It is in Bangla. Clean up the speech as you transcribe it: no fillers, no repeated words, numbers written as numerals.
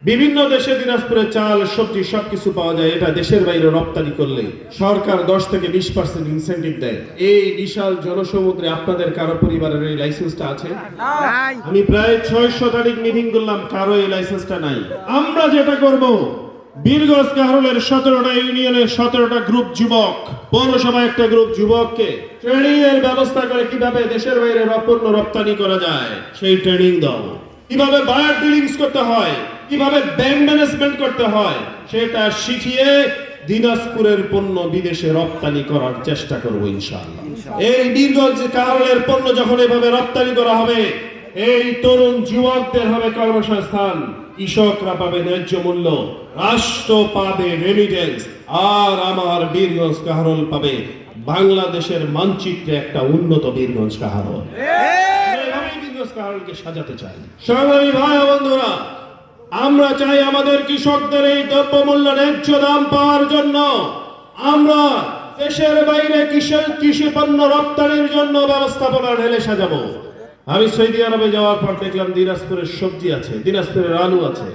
বিভিন্ন দেশে দিনাজপুরে চাল সবজি সবকিছু পাওয়া যায়, এটা দেশের বাইরে রপ্তানি করলে সরকার 10 থেকে 20% ইনসেন্টিভ দেয়। এই বিশাল জনসমুদ্রে আপনাদের কারো পরিবারের এই লাইসেন্সটা আছে? আমি প্রায় 600 তারিখ মিটিং করলাম, কারো এই লাইসেন্সটা নাই। আমরা যেটা করব, বীরগঞ্জ কাহরুলের 17টা ইউনিয়নের 17টা গ্রুপ যুবক, পৌরসভা একটা গ্রুপ যুবককে ট্রেনিং এর ব্যবস্থা করে কিভাবে দেশের বাইরে পণ্য রপ্তানি করা যায় সেই ট্রেনিং দাও, কিভাবে বায়ার ডিলিংস করতে হয়, কিভাবে ব্যাংক ম্যানেজমেন্ট করতে হয় সেটা শিখিয়ে দিনাজপুরের পণ্য বিদেশে রপ্তানি করার চেষ্টা করব ইনশাআল্লাহ। এই বীরগঞ্জ কাহরুলের পণ্য যখন এভাবে রপ্তানি করা হবে, এই তরুণ যুবকদের হবে কর্মসংস্থান, কৃষকরা পাবে ন্যায্য মূল্য, রাষ্ট্র পাবে রেমিটেন্স, আর আমার বীরগঞ্জ কাহরুল পাবে বাংলাদেশের মানচিত্রে একটা উন্নত বীরগঞ্জ কাহরুল। আমি বীরগঞ্জ কাহরুলকে সাজাতে চাই। সংগ্রামী ভাই ও বন্ধুরা, আমরা চাই আমাদের কৃষকদের এই দ্রব্যমূল্য ন্যায্য দাম পাওয়ার জন্য আমরা দেশের বাইরে কৃষি পণ্য রপ্তানির জন্য ব্যবস্থাপনা ঢেলে সাজাবো। আমি সৌদি আরবে যাওয়ার পর দেখলাম দিনাজপুরের সবজি আছে, দিনাজপুরের আলু আছে,